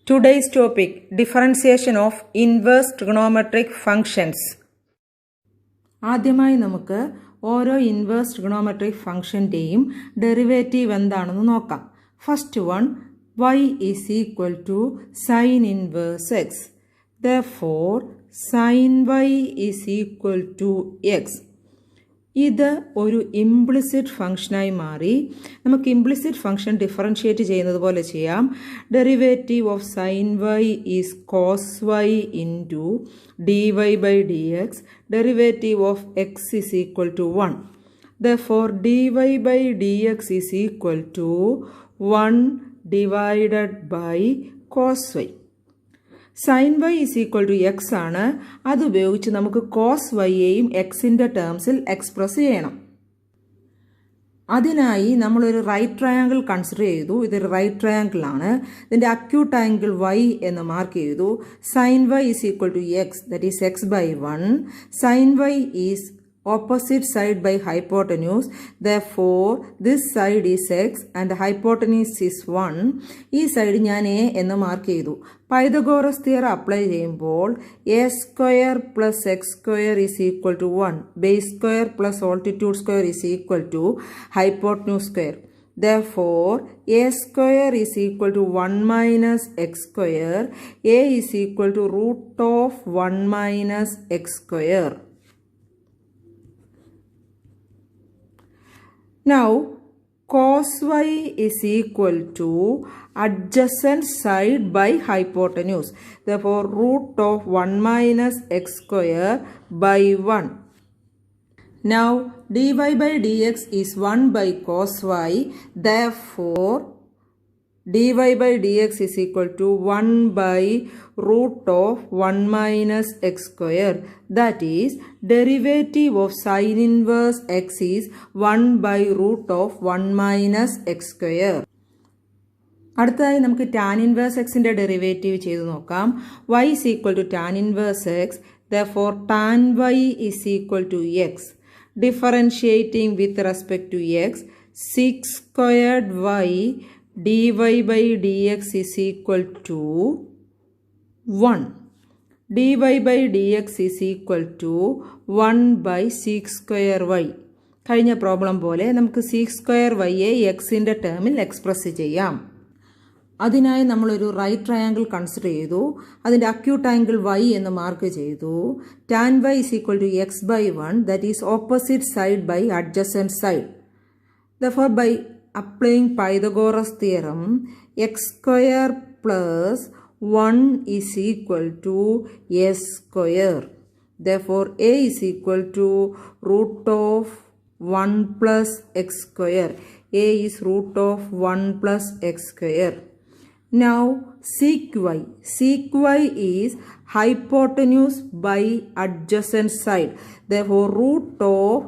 Today's topic, differentiation of inverse trigonometric functions. ആദ്യമായി നമുക്ക് ഓരോ ഇൻവേഴ്സ് ട്രിഗണോമെട്രിക് ഫംഗ്ഷൻ്റെയും ഡെറിവേറ്റീവ് എന്താണെന്ന് നോക്കാം. First one, y is equal to sin inverse x. Therefore, sin y is equal to x. ഇത് ഒരു implicit ഫംഗ്ഷനായി മാറി. നമുക്ക് ഇംപ്ലിസിറ്റ് ഫംഗ്ഷൻ ഡിഫറൻഷിയേറ്റ് ചെയ്യുന്നത് പോലെ ചെയ്യാം. Derivative of sine y is cos y into d y by d x. Derivative of x is equal to 1. Therefore, dy by dx is equal to 1 divided by cos y. Sine y is equal to x ആണ്. അതുപയോഗിച്ച് നമുക്ക് cos വൈയെയും എക്സിൻ്റെ ടേംസിൽ express ചെയ്യണം. അതിനായി നമ്മളൊരു right triangle consider ചെയ്തു. ഇതൊരു right triangle ആണ്. ഇതിൻ്റെ അക്യൂട്ട് ആംഗിൾ വൈ എന്ന് മാർക്ക് ചെയ്തു. Sine y is equal to x, that is x by 1. Sine y is opposite side by hypotenuse. Therefore, this side is x and the hypotenuse is 1. ഈ side ഞാൻ A എന്ന് mark ചെയ്തു. Pythagoras theorem apply ചെയ്യുമ്പോൾ a square plus x square is equal to 1. Base square plus altitude square is equal to hypotenuse square. Therefore, a square is equal to 1 minus x square. A is equal to root of 1 minus x square. Now, cos y is equal to adjacent side by hypotenuse. Therefore, root of 1 minus x square by 1. Now, dy by dx is 1 by cos y. Therefore, dy by dx is equal to 1 by root of 1 minus x square. That is, derivative of sin inverse x is 1 by root of 1 minus x square. അടുത്തതായി നമുക്ക് tan inverse എക്സിൻ്റെ derivative ചെയ്ത് നോക്കാം. y is equal to tan inverse x. Therefore, tan y is equal to x. Differentiating with respect to x, 6 squared y dy by dx is equal to 1. dy by dx is equal to 1 by 6 square y. കഴിഞ്ഞ problem പോലെ നമുക്ക് 6 square വൈയെ എക്സിൻ്റെ ടേമിൽ express ചെയ്യാം. അതിനായി നമ്മളൊരു right triangle consider ചെയ്തു. അതിൻ്റെ അക്യൂട്ട് ആംഗിൾ y എന്ന് മാർക്ക് ചെയ്തു. tan y is equal to x by 1, that is opposite side by adjacent side. Therefore, by applying Pythagoras theorem, x square plus 1 is equal to a square. Therefore, a is equal to root of 1 plus x square. A is root of 1 plus x square. Now, sec y. Sec y is hypotenuse by adjacent side. Therefore, root of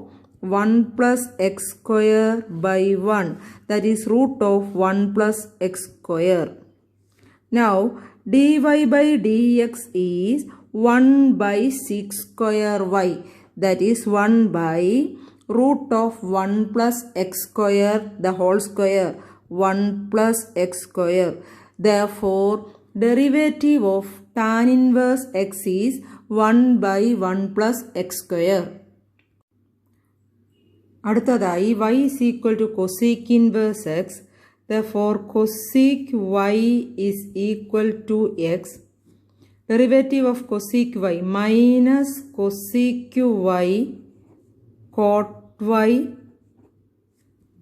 1 plus x square by 1. That is root of 1 plus x square. Now, dy by dx is 1 by 6 square y. That is 1 by root of 1 plus x square the whole square. 1 plus x square. Therefore, derivative of tan inverse x is 1 by 1 plus x square. അടുത്തതായി y is equal to cosec inverse x. Therefore, cosec y is equal to x. Derivative of cosec y minus cosec y cot y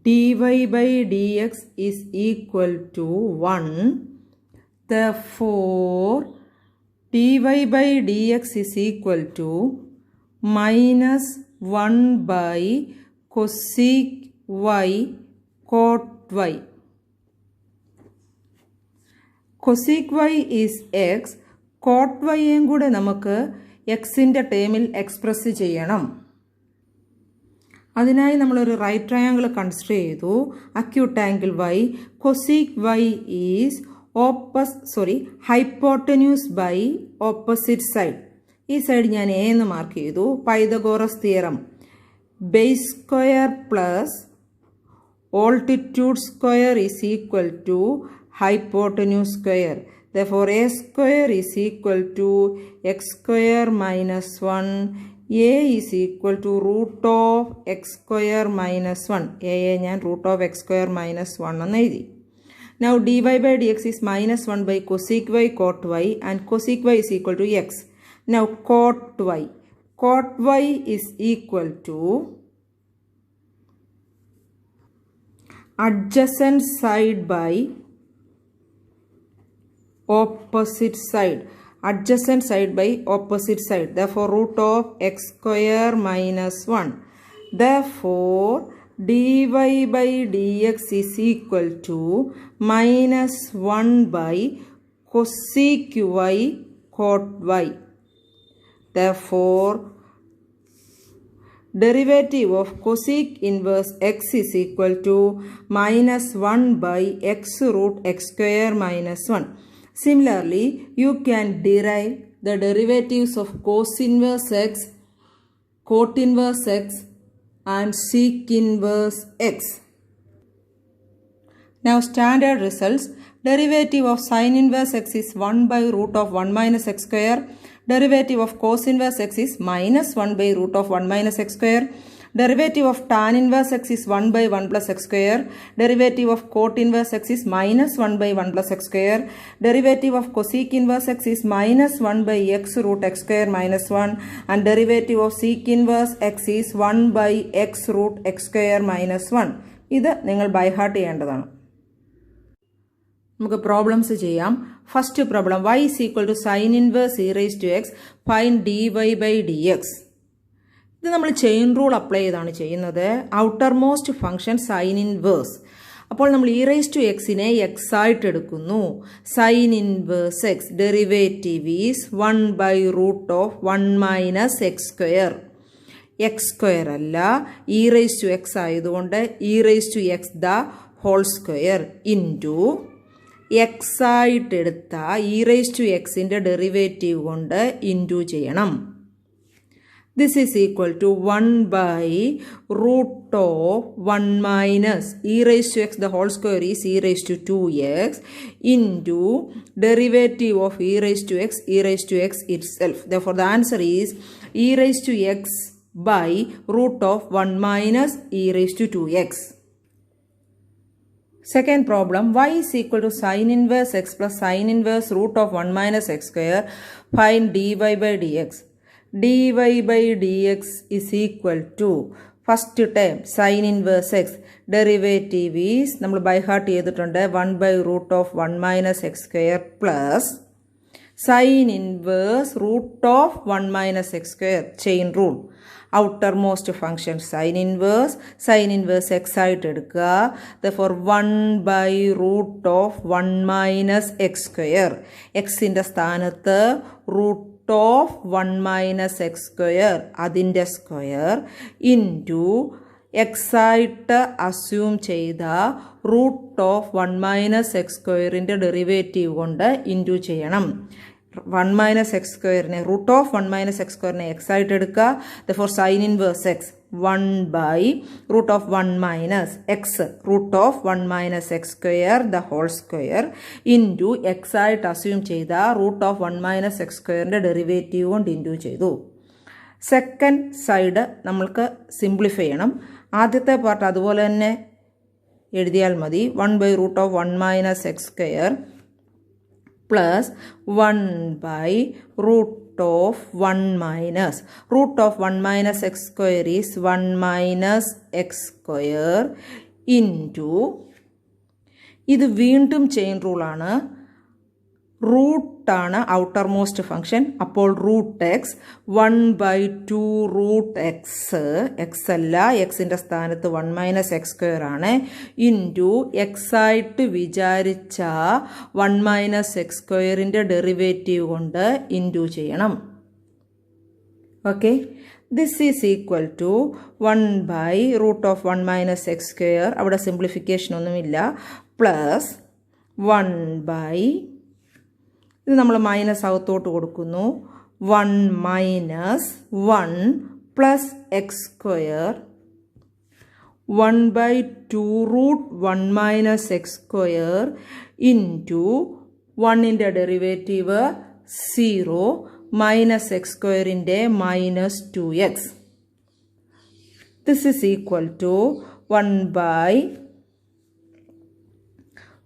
dy by dx is equal to 1. Therefore, dy by dx is equal to minus 1 by cosec y cot y. Cosec y is x. cot yയും കൂടെ നമുക്ക് എക്സിൻ്റെ ടേമിൽ express ചെയ്യണം. അതിനായി നമ്മളൊരു right triangle consider ചെയ്തു. Acute angle y. cosec y is hypotenuse by opposite side. ഈ side ഞാൻ എ എന്ന് മാർക്ക് ചെയ്തു. Pythagoras theorem base square plus altitude square is equal to hypotenuse square. Therefore, a square is equal to x square minus 1. A is equal to root of x square minus 1. A ഞാൻ root of x square minus 1 എന്ന് എഴുതി. Now dy by dx is minus 1 by cosec y cot y, and cosec y is equal to x. Now cot y. Cot y is equal to adjacent side by opposite side. Adjacent side by opposite side. Therefore, root of x square minus 1. Therefore, dy by dx is equal to minus 1 by cosec y cot y. Therefore, derivative of cosec inverse x is equal to minus 1 by x root x square minus 1. Similarly, you can derive the derivatives of cos inverse x, cot inverse x, and sec inverse x. Now standard results. Derivative of sin inverse x is 1 by root of 1 minus x square. Derivative of cos inverse x is minus 1 by root of 1 minus x square. Derivative of tan inverse x is 1 by 1 plus x square. Derivative of cot inverse x is minus 1 by 1 plus x square. Derivative of cosec inverse x is minus 1 by x root x square minus 1. And derivative of sec inverse x is 1 by x root x square minus 1. ഇത് നിങ്ങൾ by heart ചെയ്യേണ്ടതാണ്. നമുക്ക് problems ചെയ്യാം. First problem y is equal to sin inverse e raised to x, find dy by dx. ഇത് നമ്മൾ chain rule apply ചെയ്താണ് ചെയ്യുന്നത്. Outermost function sine inverse. അപ്പോൾ നമ്മൾ ഇ റൈസ് ടു എക്സിനെ എക്സ് ആയിട്ട് എടുക്കുന്നു. Sine inverse x derivative is 1 by root of 1 minus x square. X square അല്ല, ഇ റൈസ് ടു എക്സ് ആയതുകൊണ്ട് e raise to x the whole square into x ആയിട്ട് എടുത്ത e raise to എക്സിൻ്റെ derivative കൊണ്ട് into ചെയ്യണം. This is equal to 1 by root of 1 minus e raised to x the whole square is e raised to 2x into derivative of e raised to x itself. Therefore, the answer is e raised to x by root of 1 minus e raised to 2x. Second problem, y is equal to sin inverse x plus sin inverse root of 1 minus x square. Find dy by dx. dy by dx is equal to first term sin inverse x derivative is നമ്മൾ by heart ചെയ്തിട്ടുണ്ട് 1 by root of 1 minus x square plus sin inverse root of 1 minus x square chain rule. outermost function sin inverse x ആയിട്ട് എടുക്കുക. therefore 1 by root of 1 minus x square, xന്റെ സ്ഥാനത്ത് root of 1 minus x square അതിൻ്റെ square into x ആയിട്ട് assume ചെയ്ത root of 1 minus x സ്ക്വയറിൻ്റെ derivative കൊണ്ട് into ചെയ്യണം. 1 minus x സ്ക്വയറിനെ റൂട്ട് ഓഫ് 1 മൈനസ് എക്സ് സ്ക്വയറിനെ എക്സ് ആയിട്ട് എടുക്കുക. therefore sine inverse x 1 by root of 1 minus x root of 1 minus x square the whole square into x ആയിട്ട് assume ചെയ്ത root of 1 minus x squareൻ്റെ derivative കൊണ്ട് into ചെയ്തു. Second side നമ്മൾക്ക് simplify ചെയ്യണം. ആദ്യത്തെ പാർട്ട് അതുപോലെ തന്നെ എഴുതിയാൽ മതി. 1 by root of 1 minus x square plus 1 by root of 1 minus root of 1 minus x square is 1 minus x square into ഇത് വീണ്ടും ചെയിൻ റൂളാണ്. റൂട്ടാണ് ഔട്ടർ മോസ്റ്റ് ഫംഗ്ഷൻ. അപ്പോൾ root x 1 by 2 root x, x അല്ല, എക്സിൻ്റെ സ്ഥാനത്ത് 1 minus x square ആണ്, into x ആയിട്ട് വിചാരിച്ച 1 മൈനസ് എക്സ് സ്ക്വയറിൻ്റെ ഡെറിവേറ്റീവ് കൊണ്ട് ഇൻറ്റു ചെയ്യണം. Okay, this is equal to 1 by root of 1 minus x square, അവിടെ സിംപ്ലിഫിക്കേഷൻ ഒന്നുമില്ല, പ്ലസ് 1 by ഇത് നമ്മൾ മൈനസ് അകത്തോട്ട് കൊടുക്കുന്നു. 1 minus 1 plus x square 1 by 2 root 1 minus x square into 1ന്റെ ഡെറിവേറ്റീവ് 0 minus x squareന്റെ minus 2x. This is equal to 1 by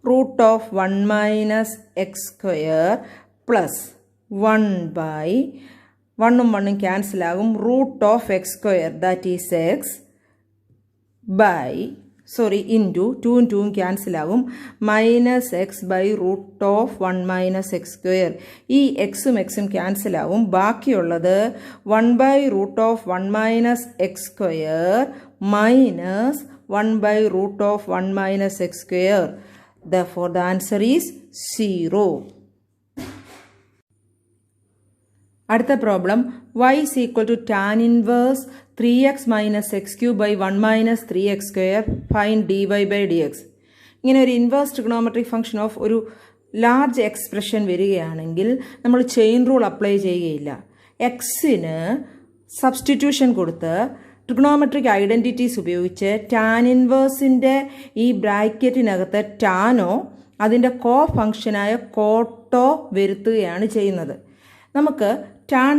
root of 1 minus x square plus 1 by 1 1 cancel ആകും root of x square, that is x, by into 2 2 cancel ആകും minus x by root of 1 minus x square. ഈ xും xും cancel ആകും. ബാക്കിയുള്ളത് 1 by root of 1 minus x square minus 1 by root of 1 minus x square. Therefore, the answer is 0. അടുത്ത problem y is equal to tan inverse 3x minus x cube by 1 minus 3x square, find dy by dx. ഇങ്ങനെ ഒരു inverse trigonometric function of ഒരു large expression വരികയാണെങ്കിൽ നമ്മൾ chain rule apply ചെയ്യുകയില്ല. എക്സിന് substitution കൊടുത്ത് trigonometric identities ഉപയോഗിച്ച് tan ഇൻവേഴ്സിൻ്റെ ഈ ബ്രാക്കറ്റിനകത്ത് ടാനോ അതിൻ്റെ കോ ഫംഗ്ഷനായ കോട്ടോ വരുത്തുകയാണ് ചെയ്യുന്നത്. നമുക്ക് ടാൻ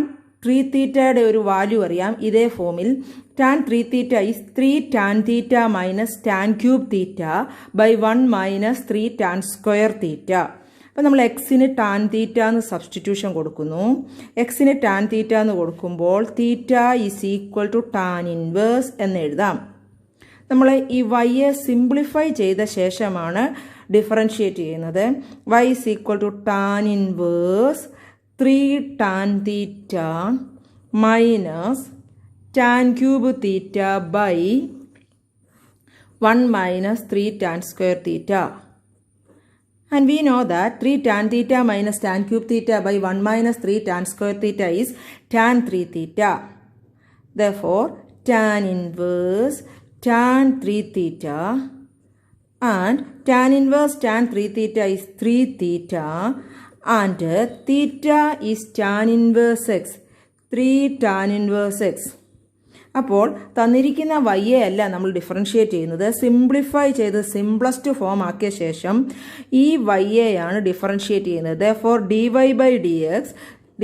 3 തീറ്റയുടെ ഒരു വാല്യൂ അറിയാം. ഇതേ ഫോമിൽ tan 3 theta is 3 tan theta minus tan cube theta by 1 minus 3 tan square theta. അപ്പോൾ നമ്മൾ എക്സിന് ടാൻ തീറ്റ എന്ന് സബ്സ്റ്റിറ്റ്യൂഷൻ കൊടുക്കുന്നു. എക്സിന് ടാൻ തീറ്റ എന്ന് കൊടുക്കുമ്പോൾ theta is equal to tan inverse എന്ന് എഴുതാം. നമ്മൾ ഈ വൈയെ സിംപ്ലിഫൈ ചെയ്ത ശേഷമാണ് ഡിഫറൻഷിയേറ്റ് ചെയ്യുന്നത്. Y is equal to tan inverse 3 tan theta minus tan cube theta by 1 minus 3 tan square theta. And we know that 3 tan theta minus tan cube theta by 1 minus 3 tan square theta is tan 3 theta. Therefore, tan inverse tan 3 theta and tan inverse tan 3 theta is 3 theta. And theta is tan inverse x, 3 tan inverse x. അപ്പോൾ തന്നിരിക്കുന്ന വൈയെ അല്ല നമ്മൾ differentiate ചെയ്യുന്നത്, simplify ചെയ്ത് simplest form ആക്കിയ ശേഷം ഈ വൈയെയാണ് differentiate ചെയ്യുന്നത്. Therefore, dy by dx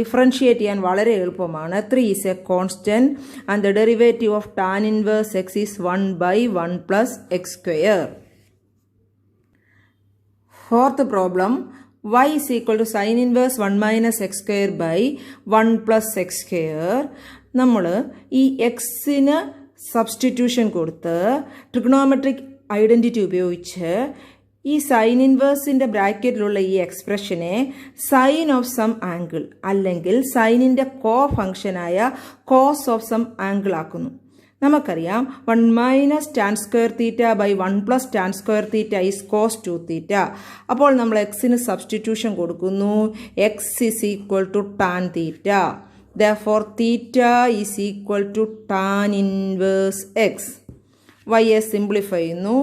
differentiate ചെയ്യാൻ വളരെ എളുപ്പമാണ്. 3 is a constant and the derivative of tan inverse x is 1 by 1 plus x square. Fourth problem, y is equal to sin inverse 1 minus x square by 1 plus x square. നമ്മൾ ഈ എക്സിന് substitution കൊടുത്ത് trigonometric identity ഉപയോഗിച്ച് ഈ sign ഇൻവേഴ്സിൻ്റെ ബ്രാക്കറ്റിലുള്ള ഈ എക്സ്പ്രഷനെ സൈൻ ഓഫ് സം ആംഗിൾ അല്ലെങ്കിൽ സൈനിൻ്റെ കോ ഫംഗ്ഷനായ കോസ് ഓഫ് സം ആംഗിൾ ആക്കുന്നു. നമുക്കറിയാം 1 minus tan square theta by 1 plus tan square theta is cos 2 theta. അപ്പോൾ നമ്മൾ എക്സിന് സബ്സ്റ്റിറ്റ്യൂഷൻ കൊടുക്കുന്നു. X is equal to tan theta. Therefore, theta is equal to tan inverse x. Y simplify ചെയ്യുന്നു.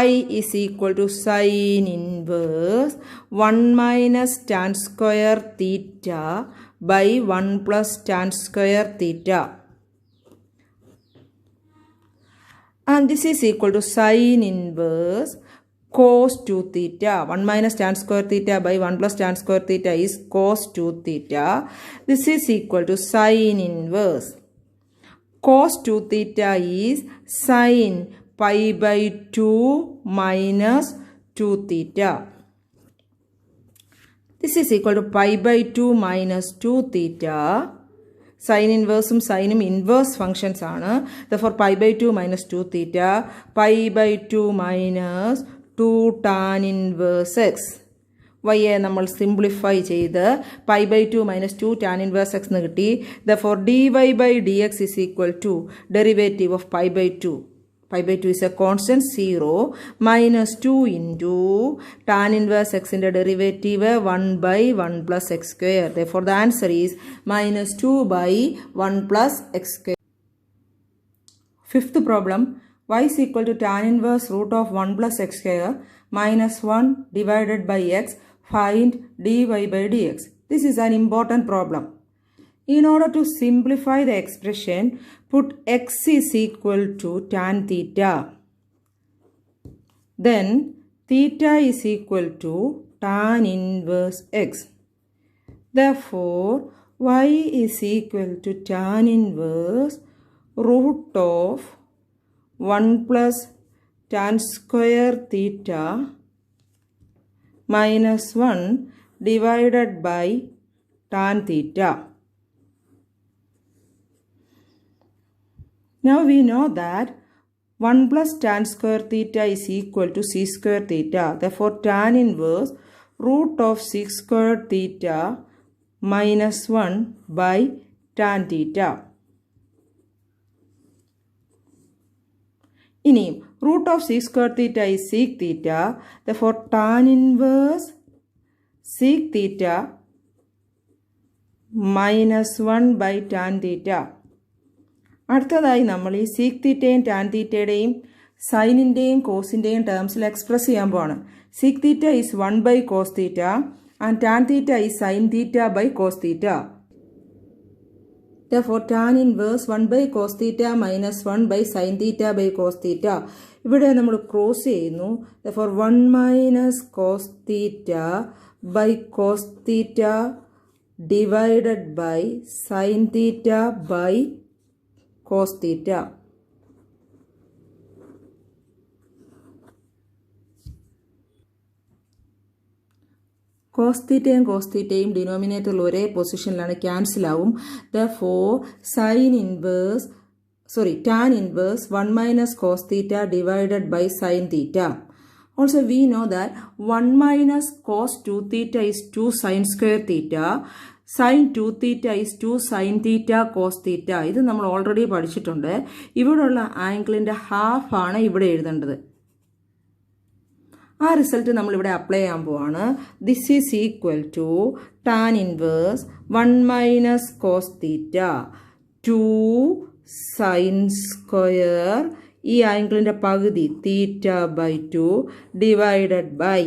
Y is equal to sin inverse 1 minus tan square theta by 1 plus tan square theta. And this is equal to sin inverse cos 2 theta. 1 minus tan square theta by 1 plus tan square theta is cos 2 theta. This is equal to sin inverse cos 2 theta is sin pi by 2 minus 2 theta. This is equal to pi by 2 minus 2 theta. Sin inverse sin inverse functions ആണ്. Therefore, pi by 2 minus 2 theta, pi by 2 minus 2 tan inverse x. വൈയെ നമ്മൾ simplify ചെയ്ത് pi by 2 minus 2 tan inverse x എന്ന് കിട്ടി. Therefore dy by dx is equal to derivative of pi by 2. Pi by 2 is a constant 0 minus 2 into tan inverse x in the derivative 1 by 1 plus x square. Therefore, the answer is minus 2 by 1 plus x square. Fifth problem, y is equal to tan inverse root of 1 plus x square minus 1 divided by x. Find dy by dx. This is an important problem. In order to simplify the expression, put x is equal to tan theta. Then theta is equal to tan inverse x. Therefore, y is equal to tan inverse root of 1 plus tan square theta minus 1 divided by tan theta. Now we know that 1 plus tan square theta is equal to c square theta. Therefore, tan inverse root of 6 square theta minus 1 by tan theta. ഇനി root of 6 square theta is sec theta. Therefore, tan inverse sec theta minus 1 by tan theta. അടുത്തതായി നമ്മൾ ഈ seek തീറ്റയും tan തീറ്റയുടെയും സൈനിൻ്റെയും കോസിൻ്റെയും ടേംസിൽ express ചെയ്യാൻ പോവാണ്. Sec theta is 1 by cos theta and tan theta is sine theta by cos theta. Therefore, tan inverse 1 by cos theta minus 1 by sin theta by cos theta. ഇവിടെ നമ്മൾ cross ചെയ്യുന്നു. Therefore, 1 minus cos theta by cos theta divided by sin theta by cos theta. cos തീറ്റയും cos തീറ്റയും ഡിനോമിനേറ്ററിൽ ഒരേ പൊസിഷനിലാണ്, cancel ആവും. Therefore, tan inverse 1 minus cos theta divided by sin theta. Also, we know that 1 minus cos 2 theta is 2 sin square theta. Sin 2 theta is 2 sin theta cos theta. ഇത് നമ്മൾ already പഠിച്ചിട്ടുണ്ട്. ഇവിടെയുള്ള ആംഗിളിൻ്റെ half ആണ് ഇവിടെ എഴുതേണ്ടത്. ആ result നമ്മളിവിടെ apply ചെയ്യാൻ പോവാണ്. This is equal to tan inverse 1 minus cos theta 2 sine square ഈ ആംഗിളിൻ്റെ പകുതി theta by 2 divided by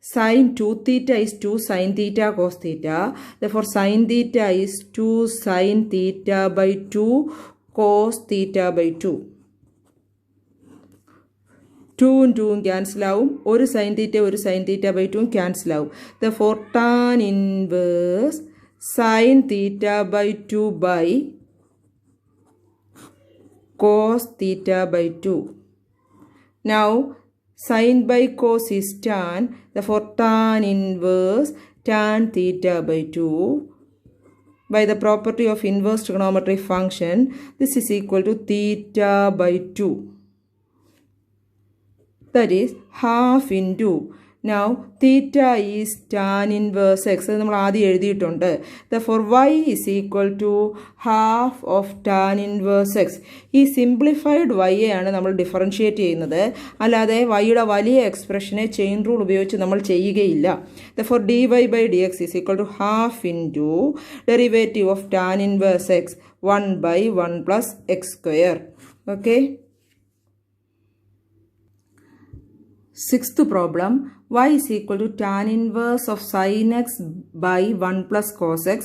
sin 2 theta is 2 sin theta cos theta. Therefore, sin theta is 2 sin theta by 2 cos theta by 2. 2 2 cancel ആവും. ഒരു sin theta by 2 cancel ആവും. Therefore, tan inverse sin theta by 2 by cos theta by 2. Now, sin by cos is tan. Therefore, tan inverse tan theta by 2 by the property of inverse trigonometric function. This is equal to theta by 2. That is half into. Now, theta is tan inverse x. അത് നമ്മൾ ആദ്യം എഴുതിയിട്ടുണ്ട്. Therefore, y is equal to half of tan inverse x. ഈ simplified y ആണ് നമ്മൾ differentiate ചെയ്യുന്നത്. അല്ലാതെ yയുടെ വലിയ എക്സ്പ്രഷനെ ചെയിൻ റൂൾ ഉപയോഗിച്ച് നമ്മൾ ചെയ്യുകയില്ല. Therefore, dy by dx is equal to half into derivative of tan inverse x 1 by 1 plus x square. Okay. Sixth problem, y is equal to tan inverse of sin x by 1 plus cos x.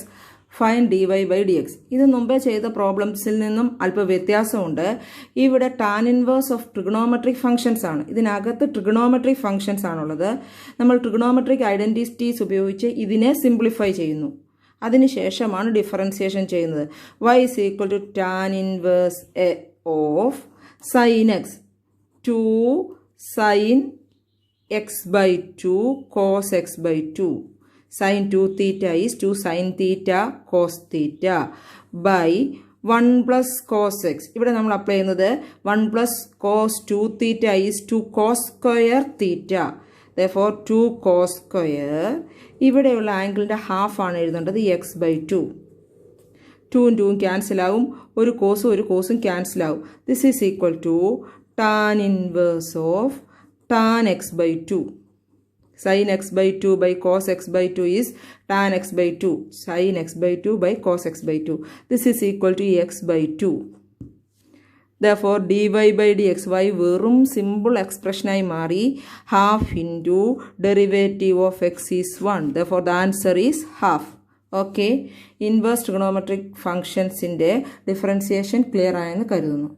Find dy by dx. ഇത് മുമ്പേ ചെയ്ത പ്രോബ്ലംസിൽ നിന്നും അല്പം വ്യത്യാസമുണ്ട്. ഇവിടെ tan inverse of trigonometric functions ആണ്. ഇതിനകത്ത് trigonometric functions ആണുള്ളത്. നമ്മൾ ട്രിഗണോമെട്രിക് ഐഡൻറ്റിറ്റീസ് ഉപയോഗിച്ച് ഇതിനെ സിംപ്ലിഫൈ ചെയ്യുന്നു. അതിനുശേഷമാണ് ഡിഫറൻസിയേഷൻ ചെയ്യുന്നത്. y is equal to tan inverse of sin x 2 sin x by 2 cos x by 2. Sin 2 theta is 2 sin theta cos theta by 1 plus cos x. ഇവിടെ നമ്മൾ apply ചെയ്യുന്നത് 1 plus cos 2 theta is 2 cos square theta. Therefore, 2 cos square. ഇവിടെയുള്ള ആംഗിളിൻ്റെ half ആണ് എഴുതേണ്ടത് x by 2. 2 2 cancel ആവും. ഒരു കോസും cancel ആവും. This is equal to tan inverse of tan x by 2. Sin x by 2 by cos x by 2 is tan x by 2. Sin x by 2 by cos x by 2. This is equal to x by 2. Therefore, dy by dxy വെറും simple എക്സ്പ്രഷനായി മാറി. half into derivative of x is 1. Therefore, the answer is half. Okay. Inverse trigonometric functions in the differentiation clear ആയെന്ന് കരുതുന്നു.